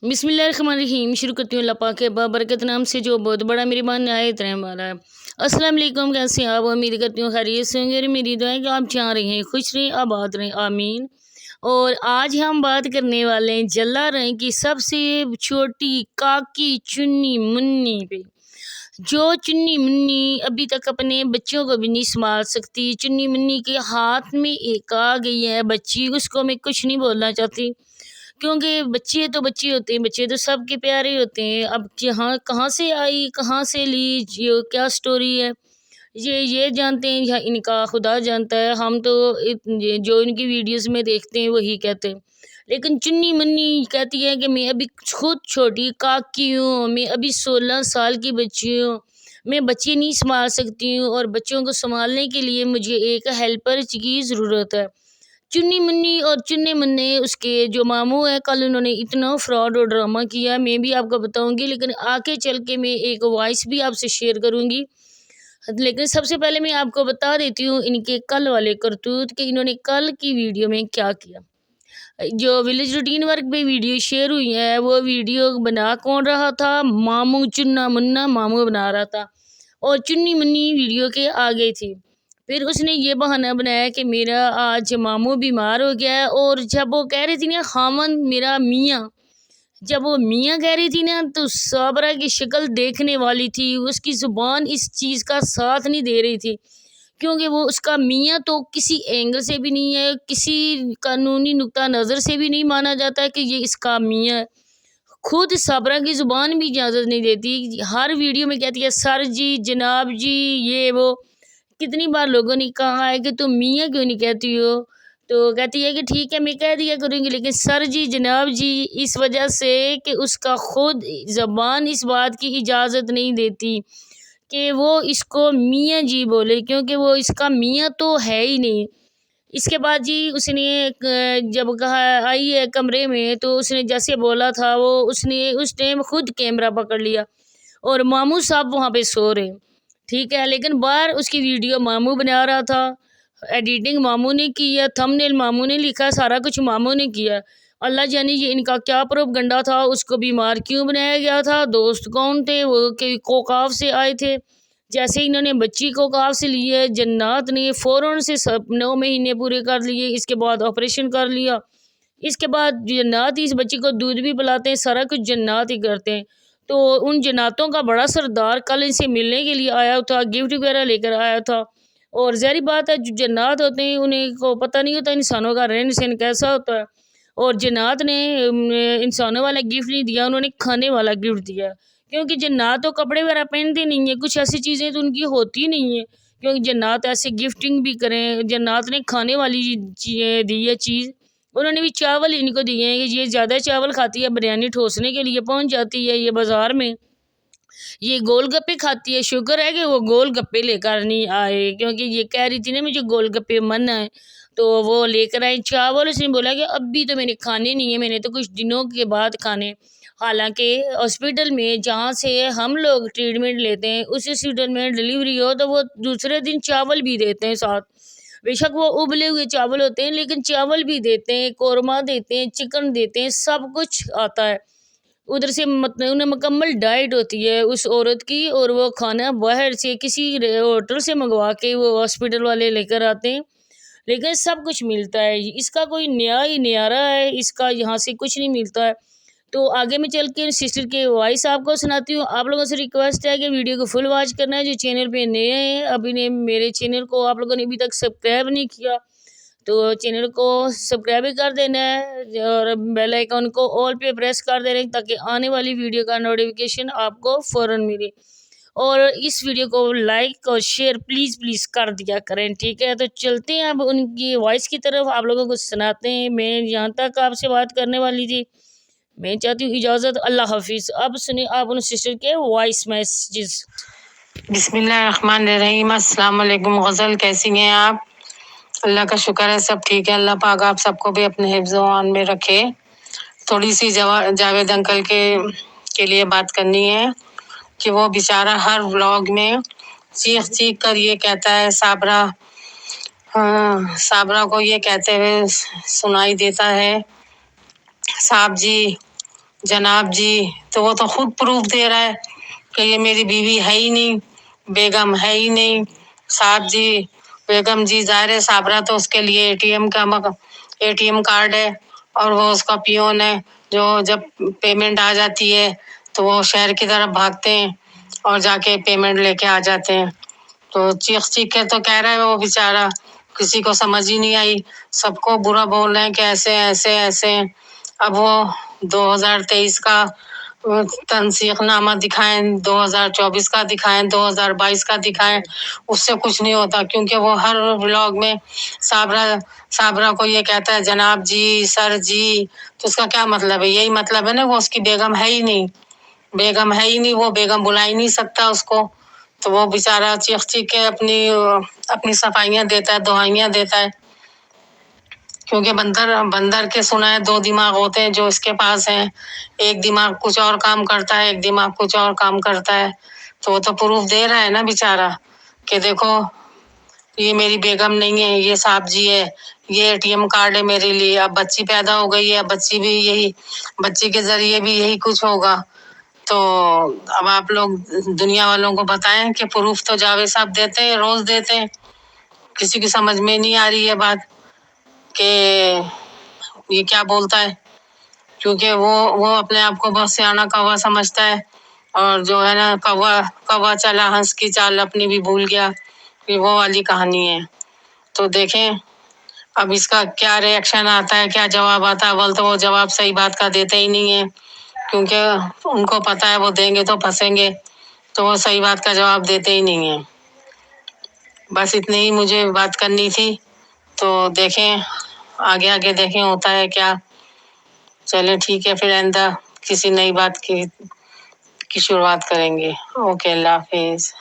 बिस्मिल्लाहिर्रहमानिर्रहीम। शुरू करती हूँ अल्लाह पाक के बाबरकत नाम से जो बहुत बड़ा मेहरबान नहायत रहम वाला है। अस्सलाम वालेकुम, कैसे हैं आप? उम्मीद करती हूँ खैरियत से होंगे और मेरी दुआ है कि आप जहाँ रहें खुश रहें आबाद रहें, आमीन। और आज हम बात करने वाले हैं जल्ला रंग की सबसे छोटी काकी चुन्नी मुन्नी पे। जो चुन्नी मुन्नी अभी तक अपने बच्चों को भी नहीं संभाल सकती, चुन्नी मुन्नी के हाथ में एक आ गई है बच्ची, उसको मैं कुछ नहीं बोलना चाहती क्योंकि बच्चे तो बच्चे होते हैं, बच्चे तो सबके प्यारे होते हैं। अब यहाँ कहाँ से आई, कहाँ से ली, ये क्या स्टोरी है, ये जानते हैं या इनका खुदा जानता है। हम तो जो इनकी वीडियोस में देखते हैं वही कहते हैं। लेकिन चुन्नी मुन्नी कहती है कि मैं अभी खुद छोटी काकी हूँ, मैं अभी 16 साल की बच्ची हूँ, मैं बच्चे नहीं संभाल सकती हूँ और बच्चों को संभालने के लिए मुझे एक हेल्पर की ज़रूरत है। चुन्नी मुन्नी और चुन्ने मुन्ने उसके जो मामू है, कल उन्होंने इतना फ्रॉड और ड्रामा किया, मैं भी आपको बताऊंगी। लेकिन आगे चल के मैं एक वॉइस भी आपसे शेयर करूंगी। लेकिन सबसे पहले मैं आपको बता देती हूँ इनके कल वाले करतूत कि इन्होंने कल की वीडियो में क्या किया। जो विलेज रूटीन वर्क पे वीडियो शेयर हुई है, वो वीडियो बना कौन रहा था? मामू, चुन्ना मुन्ना मामू बना रहा था और चुन्नी मुन्नी वीडियो के आगे थी। फिर उसने ये बहाना बनाया कि मेरा आज मामू बीमार हो गया है। और जब वो कह रही थी ना खामन मेरा मियाँ, जब वो मियाँ कह रही थी ना तो साबरा की शक्ल देखने वाली थी, उसकी ज़ुबान इस चीज़ का साथ नहीं दे रही थी क्योंकि वो उसका मियाँ तो किसी एंगल से भी नहीं है, किसी कानूनी नुक्ता नज़र से भी नहीं माना जाता कि ये इसका मियाँ है। खुद साबरा की ज़ुबान भी इजाज़त नहीं देती, हर वीडियो में कहती है सर जी, जनाब जी, ये वो। कितनी बार लोगों ने कहा है कि तुम मियाँ क्यों नहीं कहती हो, तो कहती है कि ठीक है मैं कह दिया करूँगी, लेकिन सर जी, जनाब जी इस वजह से कि उसका खुद ज़बान इस बात की इजाज़त नहीं देती कि वो इसको मियाँ जी बोले, क्योंकि वो इसका मियाँ तो है ही नहीं। इसके बाद जी उसने जब कहा आई है कमरे में तो उसने जैसे बोला था वो उसने उस टाइम खुद कैमरा पकड़ लिया और मामू साहब वहाँ पे सो रहे, ठीक है। लेकिन बाहर उसकी वीडियो मामू बना रहा था, एडिटिंग मामू ने की है, थंबनेल मामू ने लिखा, सारा कुछ मामू ने किया। अल्लाह जाने ये इनका क्या प्रोपगंडा था, उसको बीमार क्यों बनाया गया था, दोस्त कौन थे वो कि कोकाफ से आए थे। जैसे इन्होंने बच्ची को काफ से ली है, जन्नात ने फ़ौरन से 9 महीने पूरे कर लिए, इसके बाद ऑपरेशन कर लिया। इसके बाद जन्नात इस बच्ची को दूध भी पिलाते हैं, सारा कुछ जन्नात ही करते हैं। तो उन जन्नातों का बड़ा सरदार कल इनसे मिलने के लिए आया था, गिफ्ट वगैरह लेकर आया था। और ज़ाहिर बात है जो जन्नात होते हैं उन्हें को पता नहीं होता इंसानों का रहन सहन कैसा होता है। और जन्नात ने इंसानों वाला गिफ्ट नहीं दिया, उन्होंने खाने वाला गिफ्ट दिया, क्योंकि जन्नात तो कपड़े वगैरह पहनते नहीं है, कुछ ऐसी चीज़ें तो उनकी होती नहीं है क्योंकि जन्नात ऐसे गिफ्टिंग भी करें। जन्नात ने खाने वाली दी है चीज़, उन्होंने भी चावल इनको दिए हैं कि ये ज़्यादा चावल खाती है, बिरयानी ठोसने के लिए पहुंच जाती है ये बाज़ार में। ये गोलगप्पे खाती है, शुक्र है कि वो गोलगप्पे लेकर नहीं आए, क्योंकि ये कह रही थी ना मुझे गोलगप्पे मन है, तो वो लेकर आए चावल। उसने बोला कि अभी तो मैंने खाने नहीं है, मैंने तो कुछ दिनों के बाद खाने। हालांकि हॉस्पिटल में जहाँ से हम लोग ट्रीटमेंट लेते हैं उस हॉस्पिटल में डिलीवरी हो तो वो दूसरे दिन चावल भी देते हैं साथ। बेशक वो उबले हुए चावल होते हैं लेकिन चावल भी देते हैं, कौरमा देते हैं, चिकन देते हैं, सब कुछ आता है उधर से। मतलब उन्हें मुकम्मल डाइट होती है उस औरत की, और वो खाना बाहर से किसी होटल से मंगवा के वो हॉस्पिटल वाले लेकर आते हैं, लेकिन सब कुछ मिलता है। इसका कोई नया ही न्यारा है, इसका यहाँ से कुछ नहीं मिलता है। तो आगे मैं चल के सिस्टर के वॉइस आपको सुनाती हूँ। आप लोगों से रिक्वेस्ट है कि वीडियो को फुल वॉच करना है। जो चैनल पे नए हैं, अभी ने मेरे चैनल को आप लोगों ने अभी तक सब्सक्राइब नहीं किया तो चैनल को सब्सक्राइब भी कर देना है और बेल आइकन को ऑल पे प्रेस कर देना है ताकि आने वाली वीडियो का नोटिफिकेशन आपको फ़ौरन मिले। और इस वीडियो को लाइक और शेयर प्लीज़ कर दिया करें, ठीक है। तो चलते हैं अब उनकी वॉइस की तरफ, आप लोगों को सुनाते हैं। मैं यहाँ तक आपसे बात करने वाली थी, मैं चाहती हूँ इजाज़त, अल्लाह हाफिज़। अब सुनिए आप उन सिस्टर के वॉइस मैसेजेस। बिस्मिल्लाहिर्रहमानिर्रहीम। अस्सलाम वालेकुम गज़ल, कैसी हैं आप? अल्लाह का शुक्र है सब ठीक है। अल्लाह पाक आप सबको भी अपने हिफ्ज़ व अमान में रखे। थोड़ी सी जावेद अंकल के लिए बात करनी है कि वो बेचारा हर व्लॉग में चीख चीख कर ये कहता है साबरा को ये कहते हुए सुनाई देता है, साहब जी जनाब जी, तो वो तो खुद प्रूफ दे रहा है कि ये मेरी बीवी है ही नहीं, बेगम है ही नहीं। साहब जी, बेगम जी ज़ाहिर है साबरा तो उसके लिए एटीएम कार्ड है, और वो उसका पियोन है, जो जब पेमेंट आ जाती है तो वो शहर की तरफ भागते हैं और जाके पेमेंट लेके आ जाते हैं। तो चीख चीख के तो कह रहा है वो बेचारा, किसी को समझ ही नहीं आई, सबको बुरा बोल रहे हैं कि ऐसे ऐसे ऐसे। अब वो 2023 का तनसीखनामा दिखाएं, 2024 का दिखाएं, 2022 का दिखाएं, उससे कुछ नहीं होता, क्योंकि वो हर व्लॉग में साबरा को ये कहता है जनाब जी, सर जी। तो उसका क्या मतलब है? यही मतलब है ना, वो उसकी बेगम है ही नहीं, बेगम है ही नहीं, वो बेगम बुला ही नहीं सकता उसको। तो वो बेचारा चीख चीख के अपनी सफाइयाँ देता है, दुआइयाँ देता है, क्योंकि बंदर के सुना है 2 दिमाग होते हैं जो इसके पास हैं, एक दिमाग कुछ और काम करता है, एक दिमाग कुछ और काम करता है। तो वो तो प्रूफ दे रहा है ना बेचारा कि देखो, ये मेरी बेगम नहीं है, ये साहब जी है, ये एटीएम कार्ड है मेरे लिए। अब बच्ची पैदा हो गई है, बच्ची के जरिए भी यही कुछ होगा। तो अब आप लोग दुनिया वालों को बताएं कि प्रूफ तो जावेद साहब देते हैं, रोज देते हैं। किसी की समझ में नहीं आ रही है बात कि ये क्या बोलता है, क्योंकि वो अपने आप को बहुत सियाना कौवा समझता है, और जो है ना, कौवा चला हंस की चाल अपनी भी भूल गया, ये वो वाली कहानी है। तो देखें अब इसका क्या रिएक्शन आता है, क्या जवाब आता है। बोल तो वो जवाब सही बात का देते ही नहीं है, क्योंकि उनको पता है वो देंगे तो फंसेंगे, तो वो सही बात का जवाब देते ही नहीं है। बस इतनी ही मुझे बात करनी थी। तो देखें आगे आगे देखें होता है क्या। चलें ठीक है, फिर आइंदा किसी नई बात की शुरुआत करेंगे। ओके, अल्लाह हाफिज।